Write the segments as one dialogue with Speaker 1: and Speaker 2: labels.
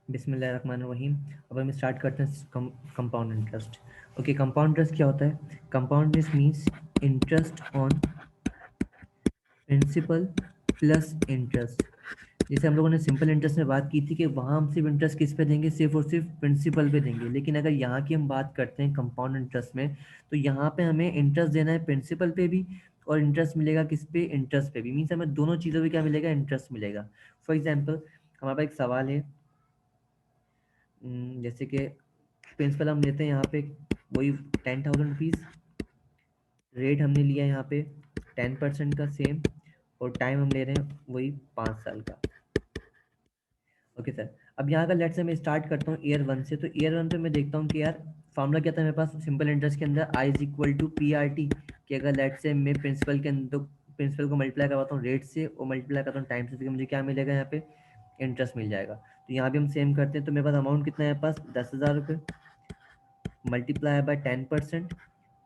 Speaker 1: बिस्मिल्लाहिर्रहमानिर्रहीम। अब हम स्टार्ट करते हैं compound interest. Okay, compound interest क्या होता है? Compound interest means interest on principal plus interest. जैसे हम लोगों ने सिंपल इंटरेस्ट में बात की थी कि वहाँ हम सिर्फ इंटरेस्ट किस पे देंगे, सिर्फ और सिर्फ प्रिंसिपल पे देंगे। लेकिन अगर यहाँ की हम बात करते हैं कंपाउंड इंटरेस्ट में, तो यहाँ पे हमें इंटरेस्ट देना है प्रिंसिपल पे भी, और इंटरेस्ट मिलेगा किस पे? इंटरेस्ट पे भी। मीन्स हमें दोनों चीज़ों पे क्या मिलेगा? इंटरेस्ट मिलेगा। फॉर एग्जाम्पल, हमारे पास एक सवाल है, जैसे कि प्रिंसिपल हम लेते हैं यहाँ पे वही 10,000 रुपीज़, रेट हमने लिया यहाँ पे 10% का सेम, और टाइम हम ले रहे हैं वही 5 साल का। ओके सर, अब यहाँ का लेट से मैं स्टार्ट करता हूँ ईयर 1 से। तो ईयर 1 पे मैं देखता हूँ कि यार फॉर्मूला क्या था मेरे पास सिंपल इंटरेस्ट के अंदर, I is equal to P R T. कि अगर लेट से मैं प्रिंसिपल के अंदर प्रिंसिपल को मल्टीप्लाई करवाता हूँ रेट से और मल्टीप्लाई करता हूँ टाइम से, तो मुझे क्या मिलेगा? यहाँ पे इंटरेस्ट मिल जाएगा। तो यहाँ भी हम सेम करते हैं। तो मेरे पास अमाउंट कितना है? मेरे पास 10,000 रुपये, मल्टीप्लाई बाय 10%,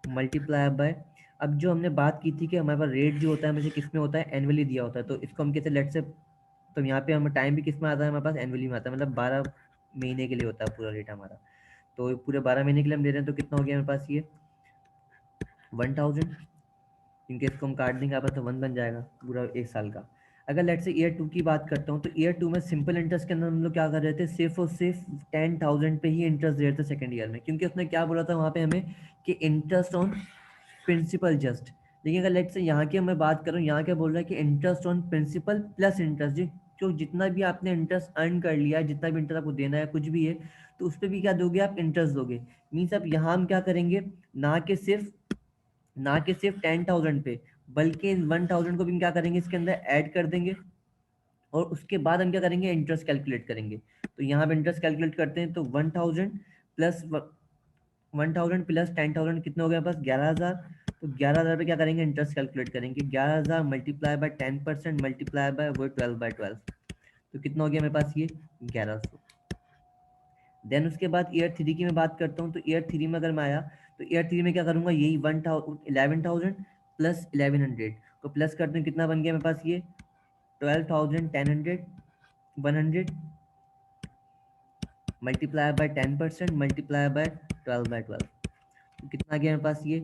Speaker 1: मल्टीप्लाई बाय, अब जो हमने बात की थी कि हमारे पास रेट जो होता है हमेशा किस में होता है? एनुअली दिया होता है। तो इसको हम कैसे लेट से, तो यहाँ पे हमें टाइम भी किस में आता है? हमारे पास एनुअली में आता है, मतलब 12 महीने के लिए होता है पूरा रेट हमारा। तो पूरे 12 महीने के लिए हम ले रहे हैं, तो कितना हो गया मेरे पास? ये 1,000, क्योंकि इसको हम काट देंगे यहाँ पर तो 1 बन जाएगा पूरा 1 साल का। अगर लेट से ईयर 2 की बात करता हूँ, तो ईयर 2 में सिंपल इंटरेस्ट के अंदर हम लोग क्या कर रहे थे? सिर्फ और सिर्फ 10,000 पे ही इंटरेस्ट दे रहे थे सेकेंड ईयर में, क्योंकि उसने क्या बोला था वहाँ पे हमें कि इंटरेस्ट ऑन प्रिंसिपल जस्ट। लेकिन अगर लेट से यहाँ की मैं बात करूँ, यहाँ क्या बोल रहा है कि interest on principal plus interest. जो जितना भी आपने इंटरेस्ट अर्न कर लिया है, जितना भी इंटरेस्ट आपको देना है कुछ भी है, तो उस पर भी क्या दोगे? आप इंटरेस्ट दोगे। मीन्स अब यहाँ हम क्या करेंगे, ना कि सिर्फ 10,000 पे, बल्कि 1,000 को भी हम क्या करेंगे इसके अंदर ऐड कर देंगे, और उसके बाद हम क्या करेंगे? इंटरेस्ट कैलकुलेट करेंगे। तो यहाँ पे इंटरेस्ट कैलकुलेट करते हैं, तो 1,000 प्लस 10,000 कितने हो गए? बस 11,000। तो 11,000 पे क्या करेंगे? इंटरेस्ट कैलकुलेट करेंगे। 11,000 मल्टीप्लाई बाय 10% मल्टीप्लाई बाय वो 12/12, तो कितना हो गया मेरे पास? ये 1,100। देन उसके बाद ईयर 3 की मैं बात करता हूँ। तो ईयर 3 में अगर मैं आया, तो ईयर 3 में क्या करूँगा? यही 11,000 प्लस 1,100 को प्लस करते हैं, कितना बन गया मेरे पास? ये 12,000, 10,000, 100 मल्टीप्लाई बाय 10% मल्टीप्लाई बाय 12/12, तो कितना आ गया मेरे पास? ये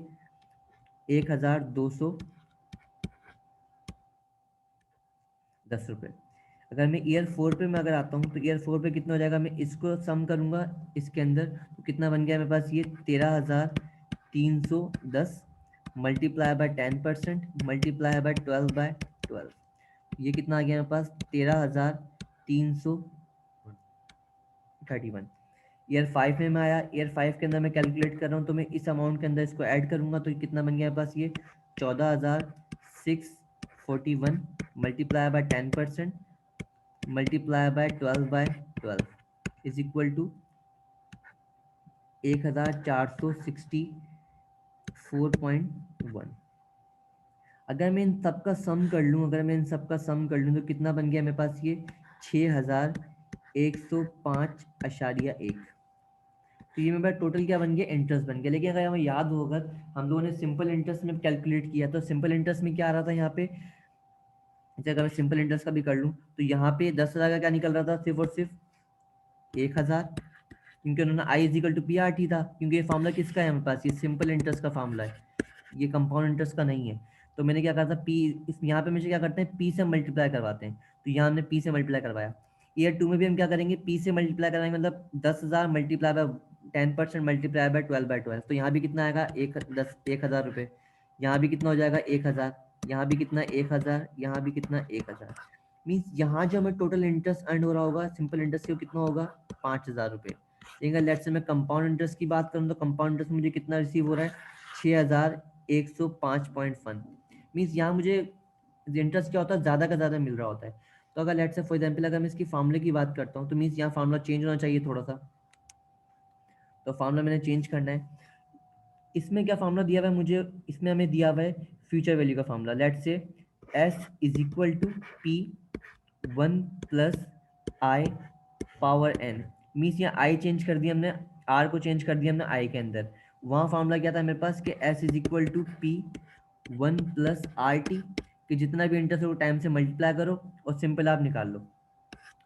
Speaker 1: 1,210 रुपये। अगर मैं ईयर 4 पे मैं अगर आता हूँ, तो ईयर 4 पे कितना हो जाएगा? मैं इसको सम करूँगा इसके अंदर, तो कितना बन गया मेरे पास? ये 13,310 मल्टीप्लाई बाय 10% मल्टीप्लाई बाय 12/12, ये कितना आ गया मेरे पास? 13,331। ईयर 5 में मैं आया, ईयर 5 के अंदर मैं कैलकुलेट कर रहा हूँ, तो मैं इस अमाउंट के अंदर इसको ऐड करूँगा, तो कितना बन गया मेरे पास? ये 14,641 multiply by 10% multiply by 12/12 is equal to 1,464.1। अगर मैं इन सब का सम कर लूँ, तो कितना बन गया मेरे पास? ये 6,105.1। तो ये मेरे पास टोटल क्या बन गया? इंटरेस्ट बन गया। लेकिन अगर हमें याद हो, अगर हम लोगों ने सिंपल इंटरेस्ट में कैलकुलेट किया, तो सिंपल इंटरेस्ट में क्या आ रहा था यहाँ पे? जैसे अगर मैं सिंपल इंटरेस्ट का भी कर लूँ, तो यहाँ पे 10,000 का क्या निकल रहा था? सिर्फ और सिर्फ 1,000, क्योंकि उन्होंने I is equal to P R T था, क्योंकि ये फार्मूला किसका है हमारे पास? ये सिंपल इंटरेस्ट का फार्मूला है, ये कंपाउंड इंटरेस्ट का नहीं है। तो मैंने क्या कहा था? पी, इस यहाँ पे हमेशा क्या करते हैं? पी से मल्टीप्लाई करवाते हैं। तो यहाँ हमने पी से मल्टीप्लाई करवाया। ईयर 2 में भी हम क्या करेंगे? पी से मल्टीप्लाई कराएंगे, मतलब 10,000 मल्टीप्लाई बाय 10% मल्टीप्लाई बाय 12/12, तो यहाँ भी कितना आएगा? 1,000 रुपये। यहाँ भी कितना हो जाएगा? 1,000। यहाँ भी कितना? 1,000। यहाँ भी कितना? 1,000। मीन्स यहाँ जो हमें टोटल इंटरेस्ट अर्न हो रहा होगा सिंपल इंटरेस्ट के, कितना होगा? 5,000 रुपये। लेकिन लेट से मैं कंपाउंड इंटरेस्ट की बात करूँ, तो कंपाउंड इंटरेस्ट मुझे कितना रिसीव हो रहा है? 6,105.1। मीन्स यहाँ मुझे इंटरेस्ट क्या होता है? ज़्यादा का ज़्यादा मिल रहा होता है। तो अगर लेट से फॉर एग्जाम्पल अगर मैं इसकी फार्मूले की बात करता हूँ, तो मीन्स यहाँ फार्मूला चेंज होना चाहिए थोड़ा सा। तो फार्मूला मैंने चेंज करना है। इसमें क्या फार्मूला दिया हुआ है मुझे? इसमें हमें दिया हुआ है फ्यूचर वैल्यू का formula. Let say S is equal to P 1 plus I power N. Means यहाँ आई चेंज कर दिया हमने, आर को चेंज कर दिया हमने आई के अंदर। वहाँ फार्मूला क्या था मेरे पास कि S is equal to P 1 plus R T, कि जितना भी इंटरेस्ट है वो टाइम से मल्टीप्लाई करो और सिंपल आप निकाल लो।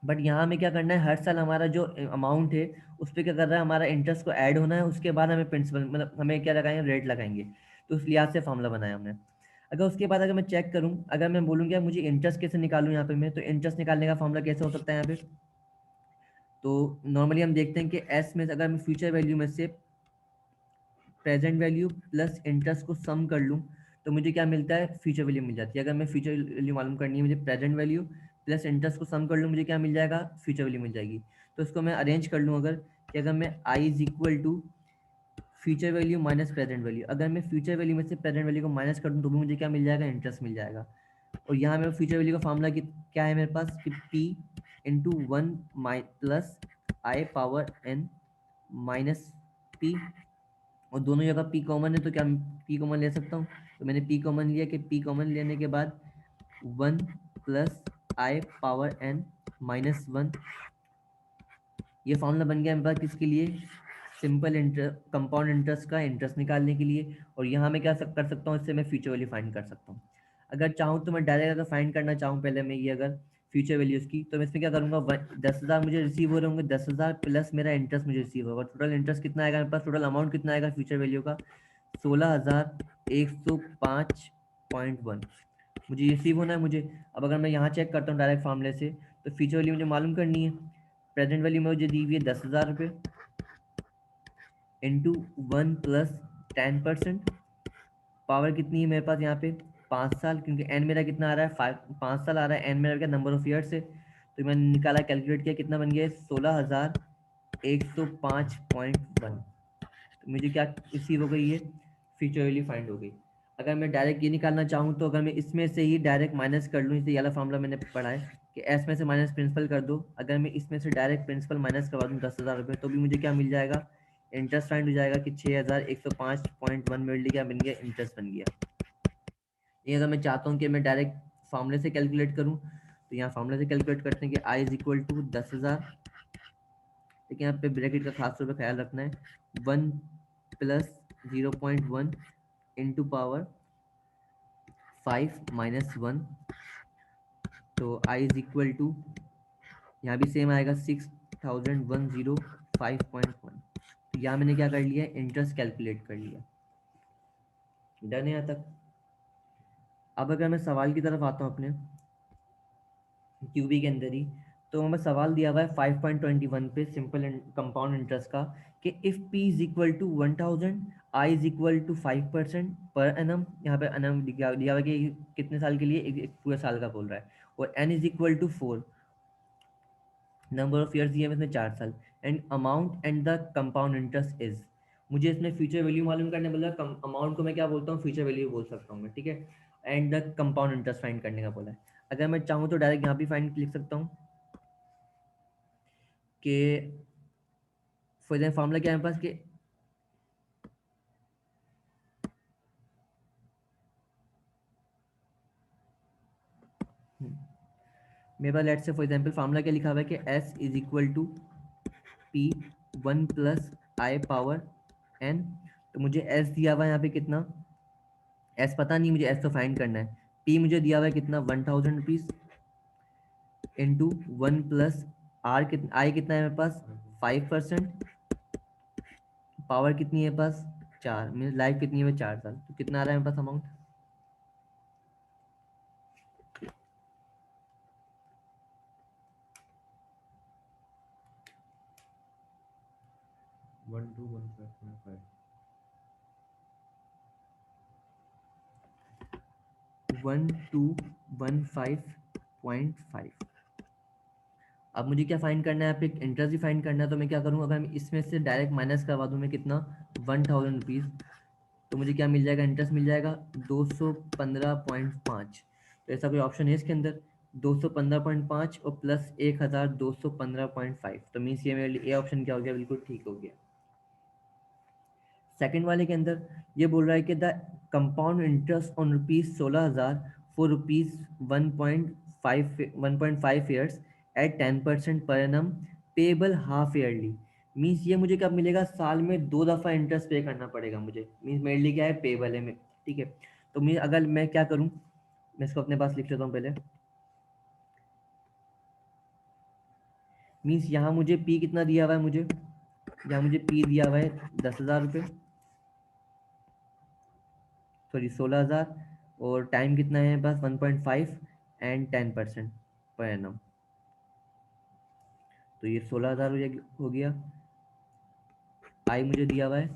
Speaker 1: बट यहाँ हमें क्या करना है, हर साल हमारा जो अमाउंट है उस पर क्या कर रहा है, हमारा इंटरेस्ट को ऐड होना है, उसके बाद हमें प्रिंसिपल मतलब हमें क्या लगाएंगे, रेट लगाएंगे। तो उस लिहाज से फॉर्मूला बनाया हमने। अगर उसके बाद अगर मैं चेक करूँ, अगर मैं बोलूँ कि मुझे इंटरेस्ट कैसे निकालूँ यहाँ पे मैं, तो इंटरेस्ट निकालने का फॉर्मूला कैसे हो सकता है यहाँ पे। तो नॉर्मली हम देखते हैं कि एस में अगर मैं फ्यूचर वैल्यू में से प्रेजेंट वैल्यू प्लस इंटरेस्ट को सम कर लूँ तो मुझे क्या मिलता है, फ्यूचर वैल्यू मिल जाती है। अगर मैं फ्यूचर वैल्यू मालूम करनी है मुझे, प्रेजेंट वैल्यू प्लस इंटरेस्ट को सम कर लूँ, मुझे क्या मिल जाएगा, फ्यूचर वैल्यू मिल जाएगी। तो इसको मैं अरेंज कर लूँ अगर, कि अगर मैं I is equal to future value minus present value, अगर मैं फ्यूचर वैल्यू में से प्रेजेंट वैल्यू को माइनस कर दूँ तो भी मुझे क्या मिल जाएगा, इंटरेस्ट मिल जाएगा। और यहाँ मेरे फ्यूचर वैल्यू का फॉर्मूला क्या है मेरे पास, कि P into one plus I power N minus P, और दोनों जगह पी कॉमन है तो क्या पी कॉमन ले सकता हूँ। तो मैंने पी कॉमन लिया, कि पी कॉमन लेने के बाद one plus I power N minus one, ये फॉर्मूला बन गया मेरे पास किसके लिए, सिंपल कंपाउंड इंटरेस्ट का इंटरेस्ट निकालने के लिए। और यहाँ मैं क्या कर सकता हूँ, इससे मैं फ्यूचर वैल्यू फाइंड कर सकता हूँ। अगर चाहूँ तो मैं डायरेक्ट अगर फाइंड करना चाहूँ पहले मैं ये अगर फ्यूचर वैल्यूज की, तो मैं इसमें क्या करूँगा, 10,000 मुझे रिसीव हो रहे होंगे, 10,000 प्लस मेरा इंटरेस्ट मुझे रिसीव होगा, टोटल इंटरेस्ट कितना आएगा मेरे पास, टोटल अमाउंट कितना आएगा फ्यूचर वैल्यू का, 16,105.1 मुझे रिसीव होना है मुझे। अब अगर मैं यहाँ चेक करता हूँ डायरेक्ट फार्मूले से, तो फ्यूचर वैल्यू मुझे मालूम करनी है। प्रेजेंट वैल्यू में मुझे दी हुई है 10,000 रुपये इंटू वन प्लस 10%, पावर कितनी है मेरे पास यहाँ पे, 5 साल, क्योंकि एन मेरा कितना आ रहा है, 5 साल आ रहा है, एन मेरा क्या नंबर ऑफ ईयर से। तो मैंने निकाला, कैलकुलेट किया, कितना बन गया, 16,105.1। तो मुझे क्या रिसीव हो गई है, फ्यूचर वैल्यू फाइंड हो गई। अगर मैं डायरेक्ट ये निकालना चाहूँ तो अगर मैं इसमें से ही डायरेक्ट माइनस कर लूँ, जैसे ये वाला फॉर्मूला मैंने पढ़ा है कि एस में से माइनस प्रिंसिपल कर दो, अगर मैं इसमें से डायरेक्ट प्रिंसिपल माइनस करवा दूँ 10,000 रुपये, तो भी मुझे क्या मिल जाएगा, इंटरेस्ट फाइंड हो जाएगा कि 6,105.1 मेरे लिए क्या बन गया, इंटरेस्ट बन गया। ये अगर मैं चाहता हूँ कि मैं डायरेक्ट फॉर्मूले से कैलकुलेट करूँ, तो यहाँ फॉर्मूले से कैलकुलेट करते हैं कि आई इज इक्वल टू 10,000, लेकिन यहाँ पे ब्रैकेट का खास तौर पर ख्याल रखना है, 1 प्लस 0.1 इंटू पावर 5 माइनस 1, तो आई इज इक्वल टू, यहाँ भी सेम आएगा 6,105.1। तो यहाँ मैंने क्या कर लिया, इंटरेस्ट कैलकुलेट कर लिया। डन है यहाँ तक। अब अगर मैं सवाल की तरफ आता हूँ अपने क्यूबी के अंदर ही, तो हमें सवाल दिया हुआ है 5.21 पे सिंपल कंपाउंड इंटरेस्ट का, कि if P is equal to 1,000, I is equal to 5% per annum, यहाँ पे एनम दिया हुआ है कि कितने साल के लिए, एक पूरे साल का बोल रहा है, और N is equal to 4, number of years दिए इसमें 4 साल, and amount and the compound interest is, मुझे इसमें फ्यूचर वैल्यू मालूम करने बोला, अमाउंट को मैं क्या बोलता हूँ, फ्यूचर वैल्यू बोल सकता हूँ मैं, ठीक है। And the compound interest find करने का बोला है। अगर मैं चाहूँ तो डायरेक्ट यहाँ भी फाइंड लिख सकता हूँ कि फॉर एग्जाम्पल फार्मूला क्या है मेरे पास कि मेरे पास let's say for example formula क्या लिखा हुआ है कि s is equal to P 1 plus I power n। तो मुझे s दिया हुआ है यहाँ पे कितना, s पता नहीं, मुझे s तो फाइंड करना है। p मुझे दिया हुआ है कितना, 1,000 रुपीज इंटू 1 प्लस आर कितना, आई कितना है मेरे पास 5%, पावर कितनी है पास 4, मीन लाइफ कितनी है 4 साल, तो कितना आ रहा है मेरे पास अमाउंट, 1,215.5। अब मुझे क्या फाइंड करना है, यहाँ पे इंटरेस्ट भी फाइंड करना है, तो मैं क्या करूँ, अगर मैं इसमें से डायरेक्ट माइनस करवा दूँ मैं कितना, 1,000 रुपीज़, तो मुझे क्या मिल जाएगा, इंटरेस्ट मिल जाएगा 215.5। तो ऐसा कोई ऑप्शन है इसके अंदर, 215.5 और प्लस 1,215.5, तो मीन्स ये मेरे लिए ए ऑप्शन क्या हो गया, बिल्कुल ठीक हो गया। सेकंड वाले के अंदर ये बोल रहा है कि the compound interest on rupees 16,000 for rupees 1.5 years at 10% per annum payable half yearly. Means ये मुझे कब मिलेगा, साल में 2 दफ़ा इंटरेस्ट पे करना पड़ेगा मुझे, मीन्स मेरे लिए क्या है, पेबल है, ठीक है। तो मैं अगर मैं क्या करूँ, मैं इसको अपने पास लिख लेता हूँ पहले, मीन्स यहाँ मुझे पी कितना दिया हुआ है, मुझे यहाँ मुझे पी दिया हुआ है 10,000 रुपये, सॉरी 16,000, और टाइम कितना है बस 1.5 एंड 10% पर एनम, तो ये 16,000 हो गया। आई मुझे दिया हुआ है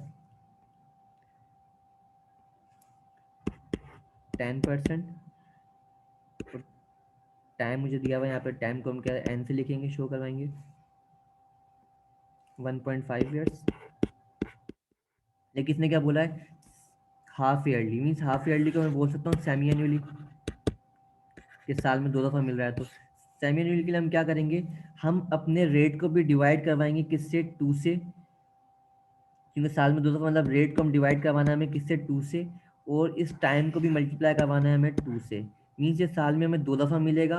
Speaker 1: 10%, और टाइम मुझे दिया हुआ है, यहाँ पे टाइम को हम क्या एन से लिखेंगे, शो करवाएंगे 1.5 ईयर्स। लेकिन इसने क्या बोला है, half yearly, means half yearly को मैं बोल सकता हूँ सेमी एनुअली, कि साल में 2 दफ़ा मिल रहा है। तो सेमी एनुअल के लिए हम क्या करेंगे, हम अपने रेट को भी डिवाइड करवाएंगे किससे, 2 से, क्योंकि साल में 2 दफ़ा मतलब रेट को हम डिवाइड करवाना है हमें किससे, 2 से, और इस टाइम को भी मल्टीप्लाई करवाना है हमें 2 से। मीन्स ये साल में हमें 2 दफ़ा मिलेगा,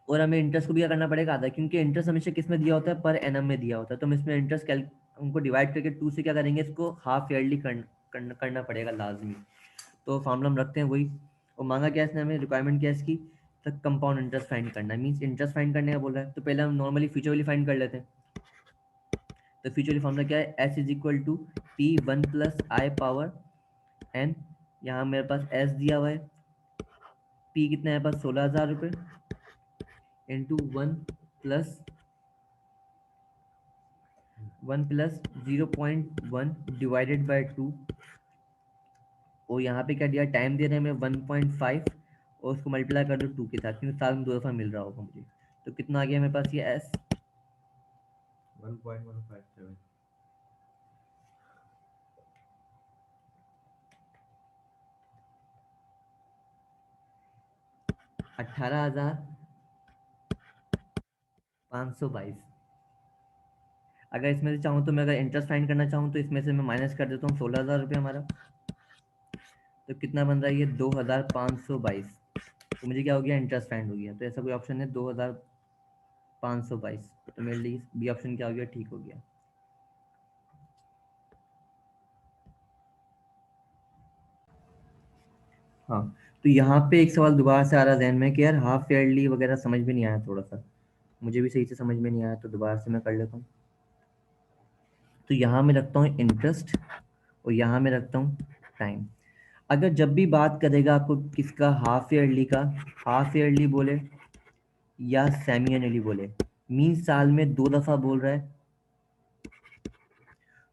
Speaker 1: और हमें इंटरेस्ट को भी क्या करना पड़ेगा आधा, क्योंकि इंटरेस्ट हमेशा किस में दिया होता है, पर एनम में दिया होता है। तो हम इसमें इंटरेस्ट उनको डिवाइड करके 2 से क्या करेंगे, इसको हाफ ईयरली करना पड़ेगा लाजमी। तो फॉर्मूला हम रखते हैं वही, और मांगा क्या इसने हमें, रिक्वायरमेंट क्या है इसकी, तक कंपाउंड इंटरेस्ट फाइंड करना है, मीन्स इंटरेस्ट फाइंड करने का बोल रहा है। तो पहले हम नॉर्मली फ्यूचर वैल्यू फाइंड कर लेते हैं। तो फ्यूचर वैल्यू फॉर्मूला क्या है, S is equal to T 1 plus I power N, यहाँ मेरे पास एस दिया हुआ है, पी कितना है पास 16,000 रुपये, इंटू 1 प्लस 0.1 डिवाइडेड बाई 2, और यहाँ पे क्या दिया, टाइम दे रहे हैं हमें 1.5, और उसको मल्टीप्लाई कर दो 2 के साथ, क्योंकि साल में 2 दफ़ा मिल रहा होगा मुझे। तो कितना आ गया मेरे पास, ये एस
Speaker 2: 1.157,
Speaker 1: 18,522। अगर इसमें से चाहूँ तो मैं, अगर इंटरेस्ट फाइंड करना चाहूँ तो इसमें से मैं माइनस कर देता हूँ 16,000 रुपये हमारा, तो कितना बन रहा है ये 2,522। तो मुझे क्या हो गया, इंटरेस्ट फाइंड हो गया। तो ऐसा कोई ऑप्शन है 2,522, तो मेरे लिए बी ऑप्शन क्या हो गया, ठीक हो गया। हाँ, तो यहाँ पे एक सवाल दोबारा से आ रहा जहन में कि यार हाफ ईयरली वगैरह समझ में नहीं आया, थोड़ा सा मुझे भी सही से समझ में नहीं आया, तो दोबारा से मैं कर लेता हूँ। तो यहाँ मैं रखता हूँ इंटरेस्ट, और यहाँ मैं रखता हूँ टाइम। अगर जब भी बात करेगा आपको किसका, हाफ ईयरली का, हाफ ईयरली बोले या सेमी एनुअली बोले, मीन साल में 2 दफ़ा बोल रहा है,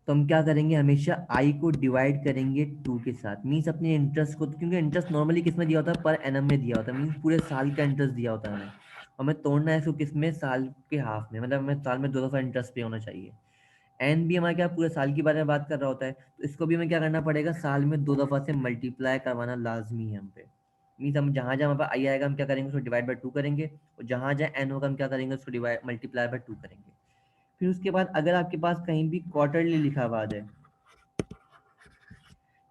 Speaker 1: तो हम क्या करेंगे, हमेशा आई को डिवाइड करेंगे 2 के साथ, मीन्स अपने इंटरेस्ट को, क्योंकि इंटरेस्ट नॉर्मली किस में दिया होता है, पर एनम में दिया होता है, मीन्स पूरे साल का इंटरेस्ट दिया होता है हमें, हमें तोड़ना है इसको किस में, साल के हाफ में, मतलब हमें साल में 2 दफ़ा इंटरेस्ट पे होना चाहिए। एन भी हमारा क्या पूरे साल के बारे में बात कर रहा होता है, तो इसको भी हमें क्या करना पड़ेगा, साल में 2 दफ़ा से मल्टीप्लाई करवाना लाजमी है हम पे। मीन्स हम जहाँ जहाँ हमारे पास आई आएगा हम क्या करेंगे, उसको डिवाइड बाई 2 करेंगे, और जहाँ जहाँ एन होगा हम क्या करेंगे, उसको डिवाइड मल्टीप्लाई बाई 2 करेंगे। फिर उसके बाद अगर आपके पास कहीं भी क्वार्टरली लिखा हुआ है,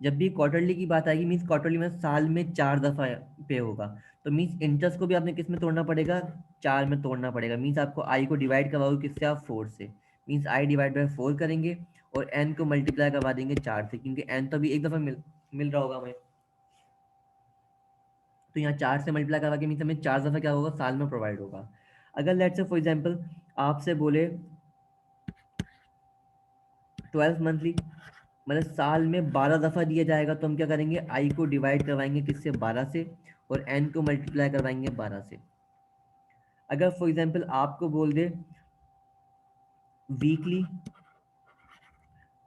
Speaker 1: जब भी क्वार्टरली की बात आएगी, मीन्स क्वार्टरली में साल में 4 दफ़ा पे होगा, तो मीन्स इंटरेस्ट को भी आपने किस में तोड़ना पड़ेगा, 4 में तोड़ना पड़ेगा। मीन्स आपको आई को डिवाइड करवाओगे किससे, आप 4 से, मीन्स आई डिवाइड बाई 4 करेंगे, और एन को मल्टीप्लाई करवा देंगे 4 से, क्योंकि एन तो अभी एक दफ़ा मिल रहा होगा हमें, तो यहाँ 4 से मल्टीप्लाई करवा के मीन्स हमें 4 दफ़ा क्या होगा, साल में प्रोवाइड होगा। अगर लेट्स से फॉर एग्जाम्पल आपसे बोले 12 मंथली, मतलब साल में 12 दफ़ा दिया जाएगा, तो हम क्या करेंगे, आई को डिवाइड करवाएंगे किससे, 12 से, और एन को मल्टीप्लाई करवाएंगे 12 से। अगर फॉर एग्जांपल आपको बोल दे वीकली,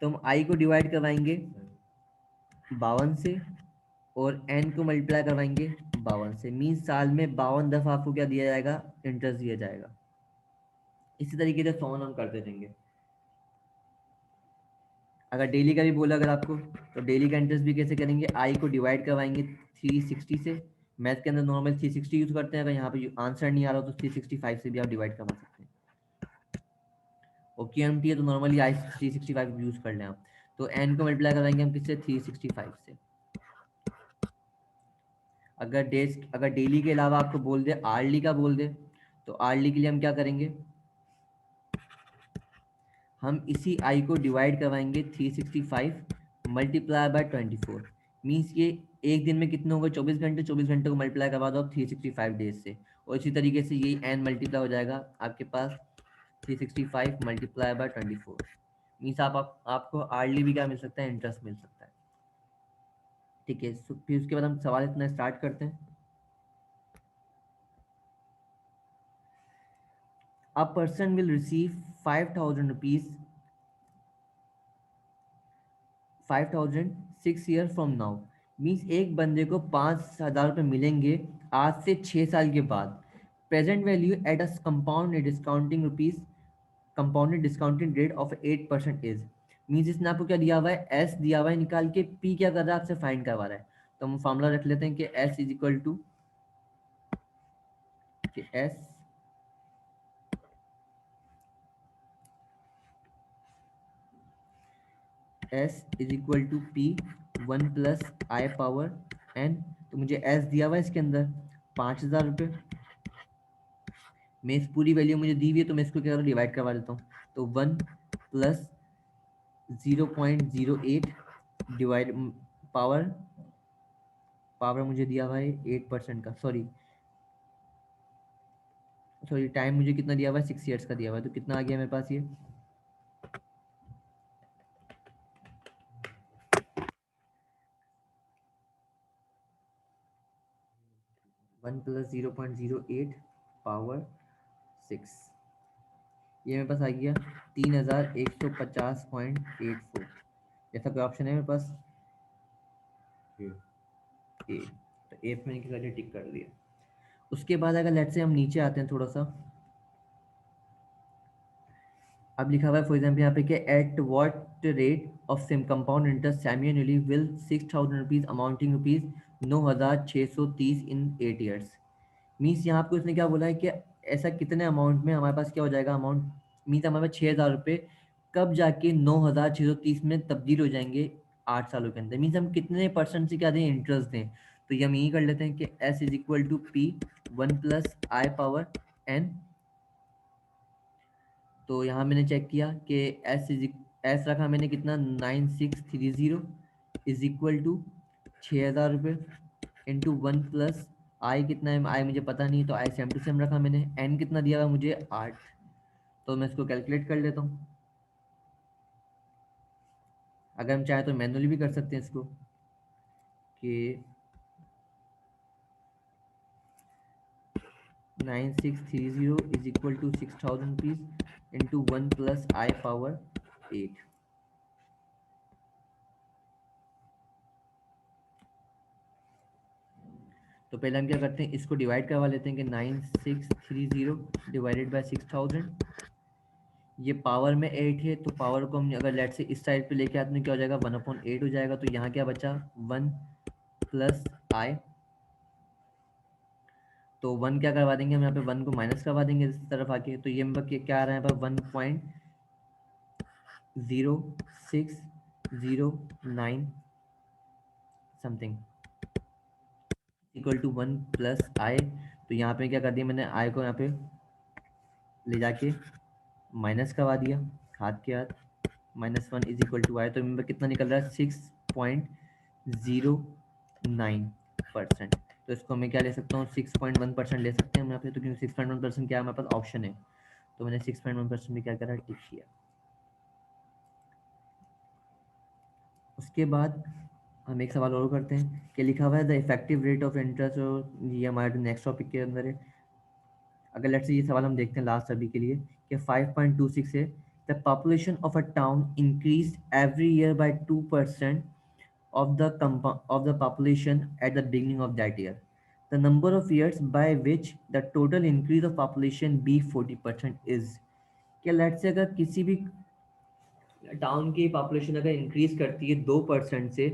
Speaker 1: तो हम आई को डिवाइड करवाएंगे 52 से, और एन को मल्टीप्लाई करवाएंगे 52 से, मीन साल में 52 दफ़ा आपको क्या दिया जाएगा, इंटरेस्ट दिया जाएगा। इसी तरीके से फोन हम करते रहेंगे। अगर डेली का भी बोला अगर आपको, तो डेली का इंटरेस्ट भी कैसे करेंगे, आई को डिवाइड करवाएंगे 360 से, मैथ के अंदर नॉर्मल 360 यूज़ करते हैं, अगर यहाँ पे आंसर नहीं आ रहा तो 365 से भी आप डिवाइड करवा सकते हैं। और QMT है तो नॉर्मली आई 365 यूज़ कर लें आप। तो एन को मल्टीप्लाई कराएंगे हम किससे, 365 से। अगर डेली के अलावा आपको बोल दे आर्ली का बोल दे, तो आर्ली के लिए हम क्या करेंगे, हम इसी आई को डिवाइड करवाएंगे 365 मल्टीप्लाई बाय 24, मीन्स ये एक दिन में कितने होंगे, 24 घंटे, 24 घंटे को मल्टीप्लाई करवा दो आप 365 डेज से, और इसी तरीके से यही एन मल्टीप्लाई हो जाएगा आपके पास 365 मल्टीप्लाई बाय 24 मीन्स आपको आर्ली भी क्या मिल सकता है, इंटरेस्ट मिल सकता है। ठीक है, फिर उसके बाद हम सवाल इतना स्टार्ट करते हैं। A person will receive 5,000 rupees 5,000 6 year from now. Means एक बंदे को 5,000 रुपये मिलेंगे आज से 6 साल के बाद। Present value at a compounded discounting rate of 8% is. Means इसने आपको क्या दिया हुआ है, एस दिया हुआ है निकाल के, पी क्या कर रहा है, आपसे फाइंड करवा रहा है। तो हम फॉर्मूला रख लेते हैं कि S is equal to S S is equal to P 1 + i⁻n। तो मुझे एस दिया हुआ है इसके अंदर 5,000 रुपये में, इस पूरी वैल्यू मुझे दी हुई है तो मैं इसको क्या करूँ, डिवाइड करवा देता हूँ। तो 1 + 0.08 डिवाइड पावर पावर मुझे दिया हुआ है 8% का, सॉरी टाइम मुझे कितना दिया हुआ है, 6 ईयर्स का दिया हुआ है। तो कितना आ गया मेरे पास, ये 1 + 0.08 पावर 6, ये मेरे पास आ गया 3,150.84। ऐसा कोई ऑप्शन है मेरे पास, ए। तो ए पे मैंने क्या कर दिया, टिक कर दिया। उसके बाद अगर लेट से हम नीचे आते हैं थोड़ा सा, अब लिखा हुआ है फॉर एग्जाम्पल यहाँ पे क्या, at what rate of same compound interest semiannually will 6,000 rupees amounting rupees 9,630 in 8 years. Means यहाँ आपको इसने क्या बोला है कि ऐसा कितने अमाउंट में हमारे पास क्या हो जाएगा अमाउंट, मीन्स हमारे पास 6,000 रुपये कब जाके 9,630 में तब्दील हो जाएंगे 8 सालों के अंदर। मीन्स हम कितने परसेंट से क्या दें, इंटरेस्ट दें। तो ये हम यही कर लेते हैं कि S is equal to P 1 + i⁻n। तो यहाँ मैंने चेक किया कि एस रखा मैंने कितना, 9,630 इज इक्वल टू 6,000 रुपये इंटू 1 + आई कितना है, आई मुझे पता नहीं, तो आई सेम टू सेम रखा मैंने। एन कितना दिया हुआ मुझे, 8। तो मैं इसको कैलकुलेट कर लेता हूँ। अगर हम चाहें तो मैनुअली भी कर सकते हैं इसको, कि 9,630 is equal to 6,000 rupees into 1 + i⁻8। तो पहले हम क्या करते हैं, इसको डिवाइड करवा लेते हैं कि 9,630 डिवाइडेड बाय 6,000। ये पावर में 8 है, तो पावर को हम अगर लेट से इस साइड पे लेके आते हैं क्या हो जाएगा, 1/8 हो जाएगा। तो यहाँ क्या बचा, 1 + i। तो 1 क्या करवा देंगे हम यहाँ पे, 1 को माइनस करवा देंगे इस तरफ आके। तो ये मतलब क्या आ रहा है यहाँ पर, 1.0609 समथिंग इक्वल टू 1 + i। तो यहाँ पे क्या कर दिया मैंने, i को यहाँ पे ले जाके माइनस करवा दिया हाथ के हाथ, -1 इज इक्वल टू i। तो मेरे कितना निकल रहा है, 6.09%। तो इसको मैं क्या ले सकता हूँ, 6.1% ले सकते हैं हम यहाँ पे। तो क्योंकि 6.1% क्या है हमारे पास ऑप्शन है, तो मैंने 6.1% में क्या करा, टिक किया। उसके बाद हम एक सवाल और करते हैं कि लिखा हुआ है the effective rate of interest, और ये हमारे नेक्स्ट टॉपिक के अंदर है। अगर लेट्स से ये सवाल हम देखते हैं लास्ट अभी के लिए, कि 5.26 है, the population of a town increase every year by 2% of the population at the beginning of that year. The number of years by which the total increase of population be 40% is। क्या let's say अगर किसी भी town की population अगर increase करती है 2% से,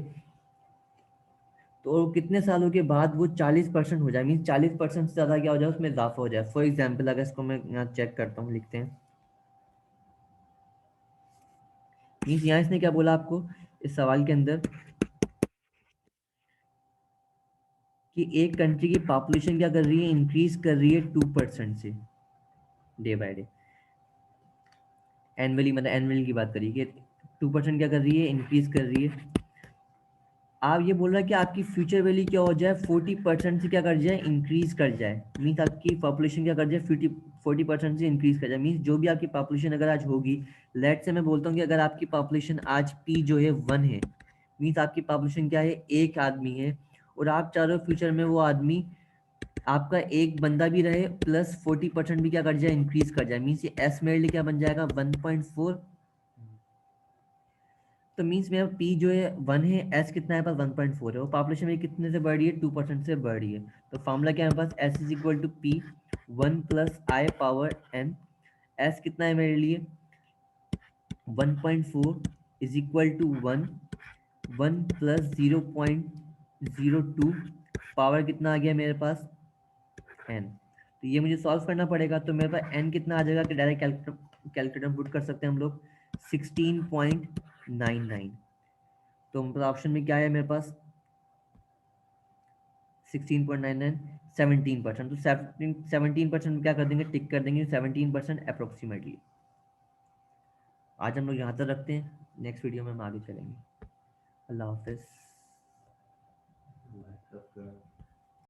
Speaker 1: तो कितने सालों के बाद वो 40% हो जाए, मीन 40% से ज़्यादा क्या हो जाए, उसमें इजाफा हो जाए। फॉर एग्जाम्पल अगर इसको मैं यहाँ चेक करता हूँ, लिखते हैं, मीन्स यहाँ इसने क्या बोला आपको इस सवाल के अंदर, कि एक कंट्री की पॉपुलेशन क्या कर रही है, इंक्रीज कर रही है 2% से डे बाय डे, एनुअली, मतलब एनुअल की बात करिए कि 2% क्या कर रही है, इंक्रीज कर रही है। आप ये बोल रहा है कि आपकी फ्यूचर वैल्यू क्या हो जाए, 40% से क्या कर जाए, इंक्रीज कर जाए। मीन्स आपकी पॉपुलेशन क्या कर जाए, 40% से इंक्रीज कर जाए, मीन्स जो भी आपकी पॉपुलेशन अगर आज होगी, लेट से मैं बोलता हूँ कि अगर आपकी पॉपुलेशन आज पी जो है 1 है, मीन्स आपकी पॉपुलेशन क्या है, एक आदमी है, और आप चाह रहे हो फ्यूचर में वो आदमी आपका एक बंदा भी रहे प्लस 40% भी क्या कर जाए, इंक्रीज कर जाए, मीन्स ये एस मेरे लिए क्या बन जाएगा 1.4। तो मीन्स मेरा पी जो है 1 है, एस कितना है पास 1.4 है, वो पॉपुलेशन मेरी कितने से बढ़ रही है, 2% से बढ़ रही है। तो फॉर्मूला क्या है मेरे पास, S is equal to P 1 plus I power N. S कितना है मेरे लिए 1.4 is equal to 1, 1 plus 0.02 power कितना आ गया मेरे पास एन। तो ये मुझे सॉल्व करना पड़ेगा, तो मेरे पास एन कितना आ जाएगा कि डायरेक्ट कैलकुलेटर पुट कर सकते हैं हम लोग 16.99। तो मतलब ऑप्शन में क्या है मेरे पास 16.99, 17%। तो 17% क्या कर देंगे, टिक कर देंगे 17% अप्रोक्सीमेटली। आज हम लोग यहाँ तक रखते हैं, नेक्स्ट वीडियो में हम आगे चलेंगे। अल्लाह हाफिज़।